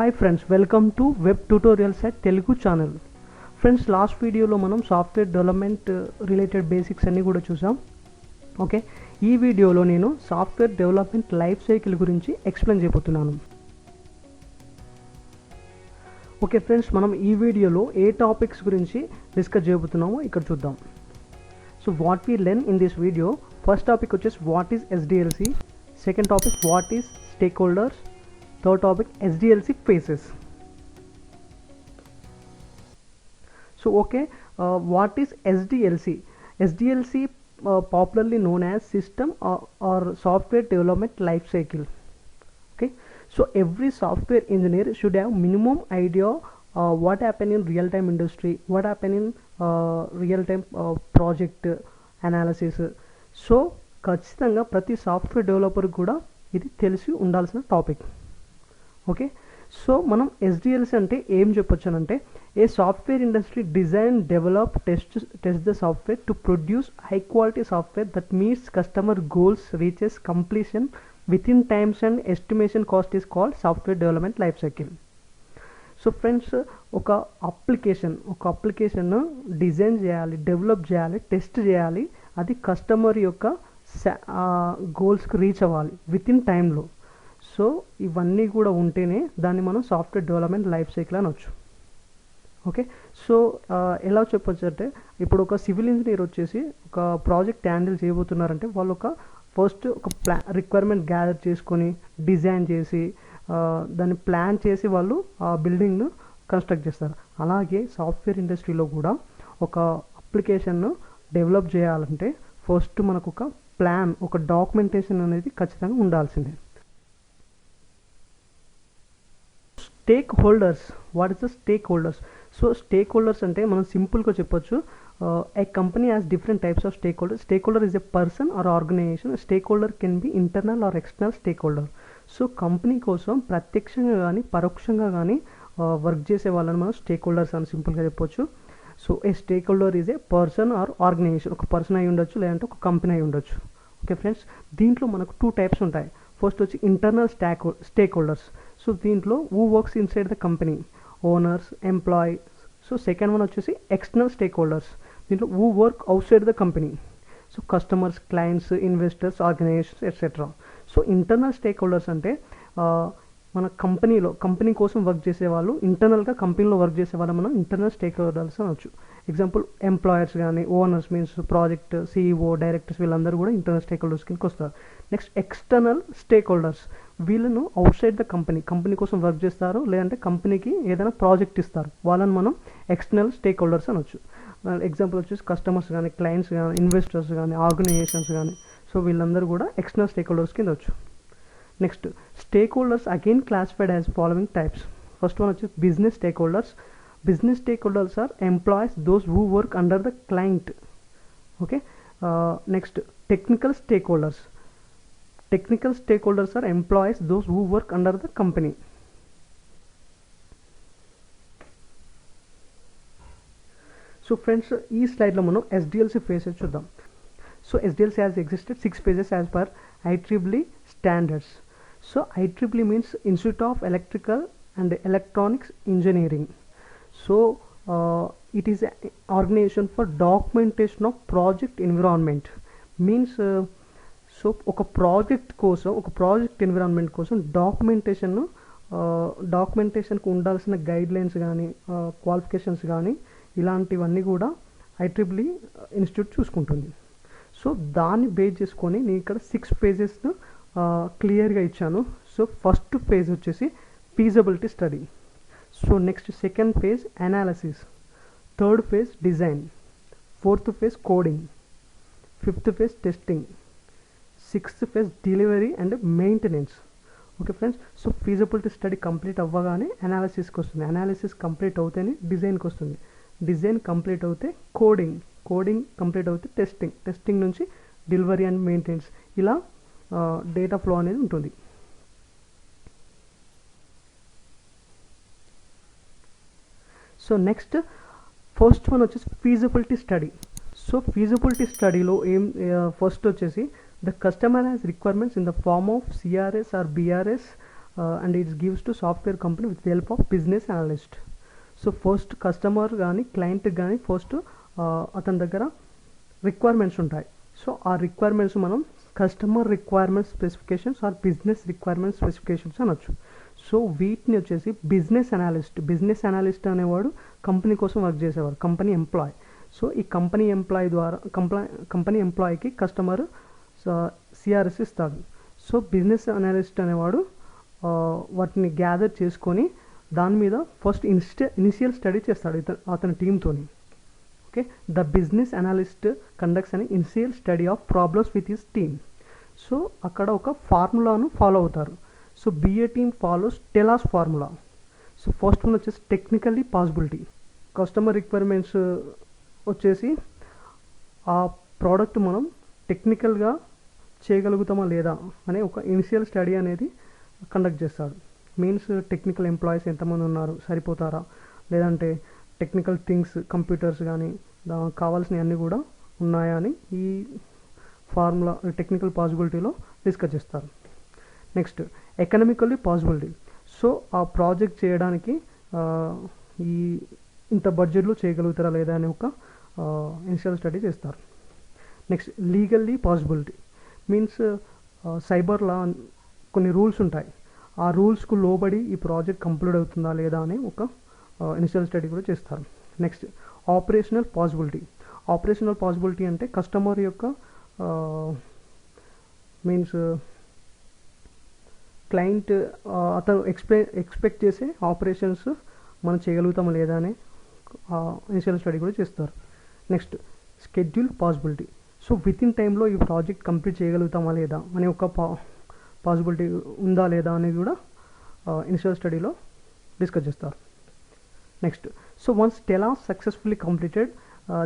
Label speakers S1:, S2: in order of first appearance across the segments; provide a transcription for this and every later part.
S1: Hi friends, welcome to web tutorials at Telugu channel. Friends, last వీడియోలో మనం software development related basics అన్నీ కూడా చూసాం. ఓకే, ఈ వీడియోలో నేను సాఫ్ట్వేర్ డెవలప్మెంట్ లైఫ్ సైకిల్ గురించి ఎక్స్ప్లెయిన్ చేయబోతున్నాను. ఓకే ఫ్రెండ్స్, మనం ఈ వీడియోలో ఏ టాపిక్స్ గురించి డిస్కస్ చేయబోతున్నామో ఇక్కడ చూద్దాం. So what we learn in this video, first topic వచ్చేసి what is SDLC, second topic what is stakeholders, third topic SDLC phases. So okay, what is SDLC? SDLC popularly known as system or software development life cycle. Okay, so every software engineer should have minimum idea what happen in real time industry, what happen in real time project analysis. So ఖచ్చితంగా ప్రతి software developer కూడా ఇది తెలిసి ఉండాల్సిన topic. Okay, so మనం SDLC అంటే ఏం చెప్పొచ్చు అంటే, a software industry design, develop, test the software to produce high quality software that meets customer goals, reaches completion within times and estimation cost is called software development life cycle. So friends, ఒక application design చేయాలి, develop చేయాలి, test చేయాలి, అది customer యొక్క గోల్స్కి reach అవ్వాలి within టైంలో. So ఇవన్నీ కూడా ఉంటేనే దాన్ని మనం సాఫ్ట్వేర్ డెవలప్మెంట్ లైఫ్ సైకిల్ అనొచ్చు. ఓకే, సో ఎలా చెప్పొచ్చు అంటే, ఇప్పుడు ఒక సివిల్ ఇంజనీర్ వచ్చేసి ఒక ప్రాజెక్ట్ హ్యాండిల్ చేయబోతున్నారంటే వాళ్ళు ఫస్ట్ ఒక రిక్వైర్మెంట్ గ్యాదర్ చేసుకొని డిజైన్ చేసి దాన్ని ప్లాన్ చేసి వాళ్ళు ఆ బిల్డింగ్ను కన్స్ట్రక్ట్ చేస్తారు. అలాగే సాఫ్ట్వేర్ ఇండస్ట్రీలో కూడా ఒక అప్లికేషన్ను డెవలప్ చేయాలంటే ఫస్ట్ మనకు ఒక ప్లాన్, ఒక డాక్యుమెంటేషన్ అనేది ఖచ్చితంగా ఉండాల్సిందే. Stakeholders, what is the stake holders? So stake holders అంటే మనం సింపుల్గా చెప్పొచ్చు, a company has different types of stakeholder. Stakeholder is a person or organisation. Stakeholder can be internal or external stakeholder. So company కోసం ప్రత్యక్షంగా కానీ పరోక్షంగా కానీ work చేసే వాళ్ళని మనం స్టేక్ హోల్డర్స్ అని సింపుల్గా చెప్పొచ్చు. So a stakeholder is a person or organisation. ఒక పర్సన్ అయి ఉండొచ్చు, లేదంటే ఒక కంపెనీ అయి ఉండొచ్చు. ఓకే ఫ్రెండ్స్, దీంట్లో మనకు 2 టైప్స్ ఉంటాయి. ఫస్ట్ వచ్చి ఇంటర్నల్ స్టేక్ హోల్డర్స్. సో దీంట్లో who works inside the company, owners, employees. So second one వచ్చేసి ఎక్స్టర్నల్ స్టేక్ హోల్డర్స్. దీంట్లో who work outside the company. So customers, clients, investors, organisations etcetera. So internal stake holders అంటే మన company కోసం work చేసేవాళ్ళు, ఇంటర్నల్గా కంపెనీలో work చేసే వాళ్ళు మనం ఇంటర్నల్ స్టేక్ హోల్డర్స్ అనొచ్చు. ఎగ్జాంపుల్ ఎంప్లాయర్స్ కానీ, owners means project CEO, directors, వీళ్ళందరూ కూడా ఇంటర్నల్ స్టేక్ హోల్డర్స్ కిందకి వస్తారు. Next external stake holders. వీళ్ళను అవుట్ సైడ్ ద కంపెనీ కోసం వర్క్ చేస్తారు, లేదంటే కంపెనీకి ఏదైనా ప్రాజెక్ట్ ఇస్తారు, వాళ్ళని మనం ఎక్స్టర్నల్ స్టేక్ హోల్డర్స్ అనొచ్చు. ఎగ్జాంపుల్ వచ్చేసి కస్టమర్స్ కానీ, క్లయింట్స్ కానీ, ఇన్వెస్టర్స్ కానీ, ఆర్గనైజేషన్స్ కానీ. సో వీళ్ళందరూ కూడా ఎక్స్టర్నల్ స్టేక్ హోల్డర్స్ కింద వచ్చు. Next stake holders again classified as following types. First one వచ్చి business stakeholder. Business stakeholder are employees, those who work under the client. Okay, next technical stakeholder. Technical stakeholders are employees, those who work under the company. So friends, ఈ స్లైడ్లో మనం SDLC phases చూద్దాం. So SDLC has existed 6 phases as per IEEE standards. So IEEE means Institute of Electrical and Electronics Engineering. So it is an organization for documentation of project environment. Means so ఒక project environment కోసం డాక్యుమెంటేషన్కి ఉండాల్సిన guide lines కానీ, qualifications కానీ, ఇలాంటివన్నీ కూడా IEEE institute చూసుకుంటుంది. So దాన్ని base చేసుకొని నేను ఇక్కడ 6 phases క్లియర్గా ఇచ్చాను. సో ఫస్ట్ ఫేజ్ వచ్చేసి feasibility study. So next second phase analysis, third phase design, fourth phase coding, fifth phase testing, sixth phase delivery and maintenance. Okay friends, so feasibility study complete అవ్వగానే అనాలిసిస్కి వస్తుంది, analysis complete అవుతేనే డిజైన్కి వస్తుంది, design complete అవుతే coding complete అవుతే testing నుంచి delivery and maintenance, ఇలా data flow అనేది ఉంటుంది. సో నెక్స్ట్ ఫస్ట్ వన్ వచ్చేసి ఫీజిబిలిటీ స్టడీ. సో ఫీజిబిలిటీ స్టడీలో ఫస్ట్ వచ్చేసి the customer has requirements in the form of CRS or BRS and it gives to software company with help of business analyst. So first customer కానీ client కానీ first అతని దగ్గర requirements ఉంటాయి. So ఆ requirements మనం customer requirement specifications or business requirement specifications అనొచ్చు. So వీటిని వచ్చేసి బిజినెస్ అనలిస్ట్ అనేవాడు కంపెనీ కోసం వర్క్ చేసేవాడు, కంపెనీ ఎంప్లాయ్. సో ఈ కంపెనీ ఎంప్లాయ్ ద్వారా కంపెనీ ఎంప్లాయ్కి కస్టమర్ సిఆర్ఎస్ ఇస్తాడు. సో బిజినెస్ అనలిస్ట్ అనేవాడు వాటిని గ్యాదర్ చేసుకొని దాని మీద ఫస్ట్ ఇనిషియల్ స్టడీ చేస్తాడు అతని టీంతోని. Okay, the business analyst conducts an initial study of problems with his team. So అక్కడ ఒక ఫార్ములాను ఫాలో అవుతారు. So BA team follows TELOS formula. So first one వచ్చేసి టెక్నికల్లీ పాసిబిలిటీ. కస్టమర్ రిక్వైర్మెంట్స్ వచ్చేసి ఆ ప్రోడక్ట్ మనం టెక్నికల్గా చేయగలుగుతామా లేదా అనే ఒక ఇనిషియల్ స్టడీ అనేది కండక్ట్ చేస్తాడు. మీన్స్ టెక్నికల్ ఎంప్లాయీస్ ఎంతమంది ఉన్నారు, సరిపోతారా, లేదంటే టెక్నికల్ థింగ్స్ కంప్యూటర్స్ కానీ కావాల్సినవి అన్నీ కూడా ఉన్నాయా అని ఈ ఫార్ములా టెక్నికల్ పాసిబిలిటీలో డిస్కస్ చేస్తారు. Next economically possibility. సో ఆ ప్రాజెక్ట్ చేయడానికి ఈ ఇంత బడ్జెట్లో చేయగలుగుతారా లేదా అని ఒక ఇనిషియల్ స్టడీ చేస్తారు. నెక్స్ట్ లీగల్లీ పాసిబిలిటీ మీన్స్ సైబర్లా కొన్ని రూల్స్ ఉంటాయి, ఆ రూల్స్కు లోబడి ఈ ప్రాజెక్ట్ కంప్లీట్ అవుతుందా లేదా అని ఒక ఇనిషియల్ స్టడీ కూడా చేస్తారు. నెక్స్ట్ ఆపరేషనల్ పాసిబిలిటీ అంటే కస్టమర్ యొక్క మీన్స్ క్లయింట్ అతను ఎక్స్పెక్ట్ చేసే ఆపరేషన్స్ మనం చేయగలుగుతామా లేదా అనే ఇనిషియల్ స్టడీ కూడా చేస్తారు. Next schedule possibility. So with in టైంలో ఈ ప్రాజెక్ట్ కంప్లీట్ చేయగలుగుతామా లేదా అనే ఒక పాసిబిలిటీ ఉందా లేదా అనేది కూడా ఇనిషియల్ స్టడీలో డిస్కస్ చేస్తారు. Next so once TELOS successfully completed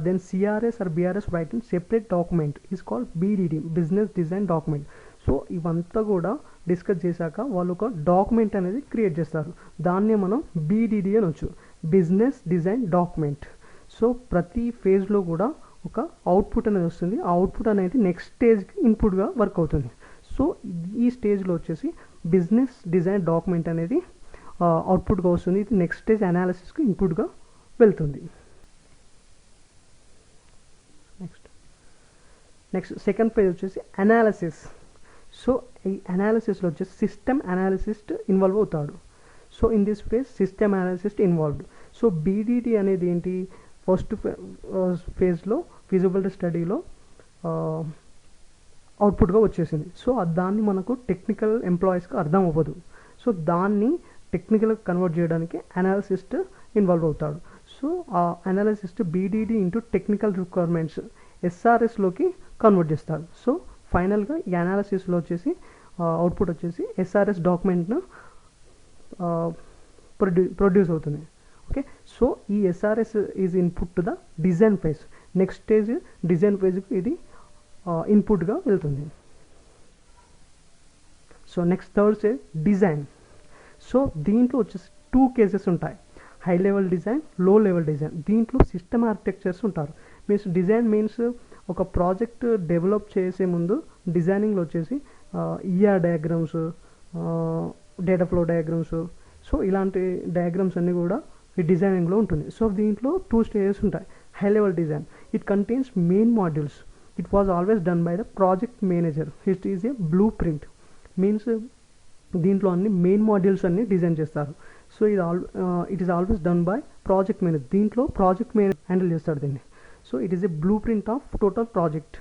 S1: then CRS or BRS write in separate document is called BDD, business design document. So ఇవంతా కూడా డిస్కస్ చేశాక వాళ్ళు ఒక డాక్యుమెంట్ అనేది క్రియేట్ చేస్తారు, దాన్నే మనం బీడీడీ అనొచ్చు, బిజినెస్ డిజైన్ డాక్యుమెంట్. సో ప్రతి ఫేజ్లో కూడా ఒక అవుట్పుట్ అనేది వస్తుంది, ఆ అవుట్పుట్ అనేది నెక్స్ట్ స్టేజ్కి ఇన్పుట్గా వర్క్ అవుతుంది. సో ఈ స్టేజ్లో వచ్చేసి బిజినెస్ డిజైన్ డాక్యుమెంట్ అనేది అవుట్పుట్గా వస్తుంది, ఇది నెక్స్ట్ స్టేజ్ అనాలిసిస్కి ఇన్పుట్గా వెళ్తుంది. నెక్స్ట్ సెకండ్ ఫేజ్ వచ్చేసి అనాలిసిస్. సో ఈ అనాలిసిస్లో వచ్చేసి సిస్టమ్ అనాలిసిస్ట్ ఇన్వాల్వ్ అవుతాడు. So in this phase system analyst involved. So BDD అనేది ఏంటి, ఫస్ట్ ఫేజ్లో ఫిజిబిలిటీ స్టడీలో అవుట్పుట్గా వచ్చేసింది. సో దాన్ని మనకు టెక్నికల్ ఎంప్లాయీస్కి అర్థం అవ్వదు. సో దాన్ని టెక్నికల్గా కన్వర్ట్ చేయడానికి అనాలిసిస్ట్ ఇన్వాల్వ్ అవుతాడు. సో ఆ analyst BDD into technical requirements ఎస్ఆర్ఎస్లోకి కన్వర్ట్ చేస్తాడు. సో ఫైనల్గా ఈ అనాలిసిస్లో వచ్చేసి అవుట్పుట్ వచ్చేసి ఎస్ఆర్ఎస్ డాక్యుమెంట్ను ప్రొడ్యూస్ అవుతుంది. ఓకే, సో ఈ SRS is input to the design phase. Next stage design ఫేజ్కి ఇది ఇన్పుట్గా వెళ్తుంది. So next third stage design. So దీంట్లో వచ్చేసి 2 కేసెస్ ఉంటాయి, high level design, low level design. దీంట్లో సిస్టమ్ ఆర్కిటెక్చర్స్ ఉంటారు. మీన్స్ డిజైన్ మీన్స్ ఒక ప్రాజెక్ట్ డెవలప్ చేసే ముందు డిజైనింగ్లో వచ్చేసి ER diagrams, data flow diagrams, so ఇలాంటి డయాగ్రామ్స్ అన్నీ కూడా ఈ డిజైనింగ్లో ఉంటుంది. సో దీంట్లో 2 స్టేజెస్ ఉంటాయి. High level design, it contains main modules, it was always done by the project manager, it is a blue print. Means దీంట్లో అన్ని మెయిన్ మాడ్యూల్స్ అన్ని డిజైన్ చేస్తారు. So it is always done by project manager, దీంట్లో project manager handle చేస్తాడు దీన్ని. So it is a blue print of total project.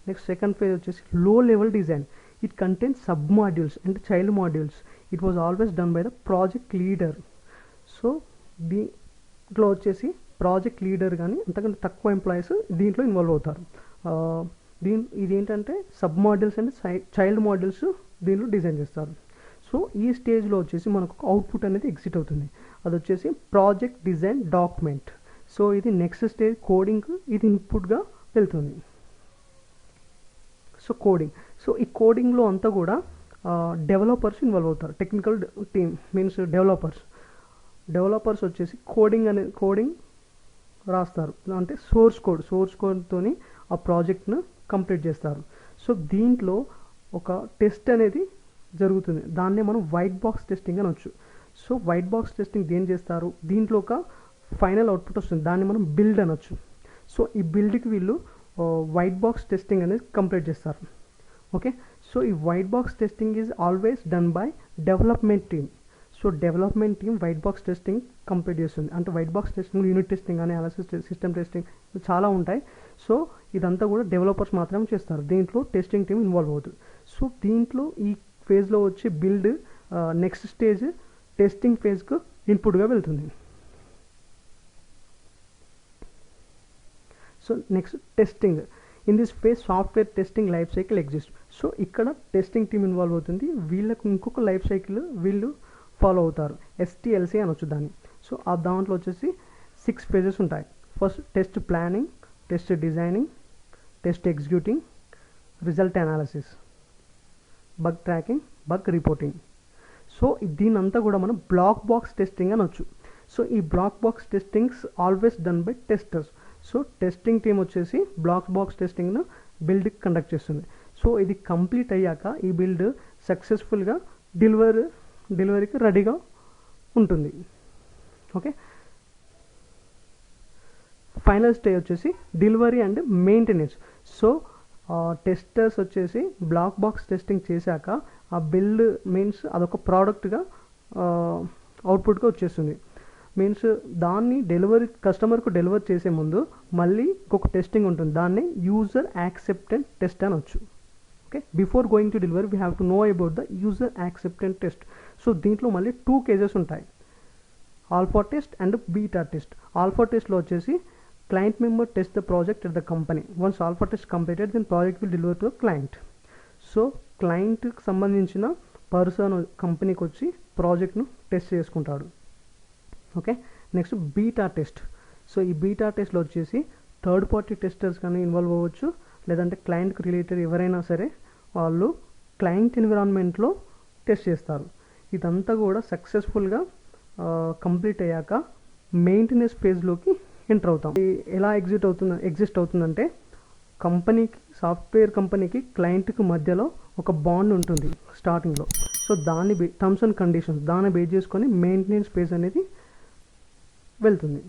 S1: Next second phase వచ్చేసి లో level design, it contains sub modules and child modules, it was always done by the project leader. So దీంట్లో వచ్చేసి project leader కానీ అంతకంటే తక్కువ employees దీంట్లో involve అవుతారు. ఇదేంటంటే sub modules and child modules దీంట్లో డిజైన్ చేస్తారు. సో ఈ స్టేజ్లో వచ్చేసి మనకు ఒక అవుట్పుట్ అనేది ఎగ్జిట్ అవుతుంది, అది వచ్చేసి ప్రాజెక్ట్ డిజైన్ డాక్యుమెంట్. సో ఇది నెక్స్ట్ స్టేజ్ కోడింగ్, ఇది ఇన్పుట్గా వెళ్తుంది. సో కోడింగ్, సో ఈ కోడింగ్లో అంతా కూడా డెవలపర్స్ ఇన్వాల్వ్ అవుతారు, టెక్నికల్ టీమ్ మీన్స్ డెవలపర్స్ వచ్చేసి కోడింగ్ రాస్తారు, అంటే సోర్స్ కోడ్తో ఆ ప్రాజెక్ట్ను కంప్లీట్ చేస్తారు. సో దీంట్లో ఒక టెస్ట్ అనేది జరుగుతుంది. దాన్నే మనం వైట్ బాక్స్ టెస్టింగ్ అనొచ్చు. సో వైట్ బాక్స్ టెస్టింగ్ దేని చేస్తారు, దీంట్లో ఒక ఫైనల్ అవుట్పుట్ వస్తుంది, దాన్ని మనం బిల్డ్ అనొచ్చు. సో ఈ బిల్డ్కి వీళ్ళు వైట్ బాక్స్ టెస్టింగ్ అనేది కంప్లీట్ చేస్తారు. ఓకే, సో ఈ white box testing is always done by development team. So development team white box testing complete చేస్తుంది. అంటే white box testing unit testing కానీ అనాలిసిస్ సిస్టమ్ టెస్టింగ్ చాలా ఉంటాయి. సో ఇదంతా కూడా డెవలపర్స్ మాత్రమే చేస్తారు, దీంట్లో టెస్టింగ్ టీమ్ ఇన్వాల్వ్ అవుతుంది. సో దీంట్లో ఈ ఫేజ్లో వచ్చి బిల్డ్ నెక్స్ట్ స్టేజ్ టెస్టింగ్ ఫేజ్కు ఇన్పుట్గా వెళ్తుంది. So next testing. In this phase software testing life cycle exist. So ఇక్కడ టెస్టింగ్ టీమ్ ఇన్వాల్వ్ అవుతుంది, వీళ్ళకు ఇంకొక లైఫ్ సైకిల్ వీళ్ళు ఫాలో అవుతారు, STLC అనొచ్చు దాన్ని. సో ఆ దాంట్లో వచ్చేసి 6 ఫేజెస్ ఉంటాయి. First test planning, test designing, test executing, result analysis, bug tracking, bug reporting. So దీనంతా కూడా మనం బ్లాక్ బాక్స్ టెస్టింగ్ అనొచ్చు. సో ఈ black box testings always done by testers. So testing team వచ్చేసి బ్లాక్ బాక్స్ టెస్టింగ్ను build conduct చేస్తుంది. So ఇది complete అయ్యాక ఈ బిల్డ్ సక్సెస్ఫుల్గా డెలివరీకి రెడీగా ఉంటుంది. ఓకే, ఫైనల్ స్టేజ్ వచ్చేసి delivery and maintenance. So testers వచ్చేసి బ్లాక్ బాక్స్ టెస్టింగ్ చేశాక ఆ బిల్డ్ మీన్స్ అదొక ప్రోడక్ట్గా అవుట్పుట్గా వచ్చేస్తుంది. మీన్స్ దాన్ని కస్టమర్కు డెలివర్ చేసే ముందు మళ్ళీ ఇంకొక టెస్టింగ్ ఉంటుంది, దాన్ని యూజర్ యాక్సెప్టెన్స్ టెస్ట్ అనొచ్చు. Okay, before going to delivery we have to know about the user acceptance test. So దీంట్లో మళ్ళీ 2 కేసెస్ ఉంటాయి, alpha test and beta test. Alpha టెస్ట్లో వచ్చేసి client member test the project at the company. Once alpha test completed then project will deliver to the client. So క్లయింట్కి సంబంధించిన person కంపెనీకి వచ్చి ప్రాజెక్ట్ను టెస్ట్ చేసుకుంటాడు. Okay, next beta test. So ఈ beta టెస్ట్లో వచ్చేసి థర్డ్ పార్టీ టెస్టర్స్ కానీ ఇన్వాల్వ్ అవ్వచ్చు, లేదంటే క్లయింట్కి రిలేటెడ్ ఎవరైనా సరే వాళ్ళు క్లయింట్ ఎన్విరాన్మెంట్లో టెస్ట్ చేస్తారు. ఇదంతా కూడా సక్సెస్ఫుల్గా కంప్లీట్ అయ్యాక మెయింటెనెన్స్ ఫేజ్లోకి ఎంటర్ అవుతాం. ఎలా ఎగ్జిస్ట్ అవుతుందంటే కంపెనీకి, సాఫ్ట్వేర్ కంపెనీకి క్లయింట్కి మధ్యలో ఒక బాండ్ ఉంటుంది స్టార్టింగ్లో. సో దాన్ని టర్మ్స్ అండ్ కండిషన్స్ దాన్ని బేస్ చేసుకొని మెయింటెనెన్స్ ఫేజ్ అనేది వెళ్తుంది.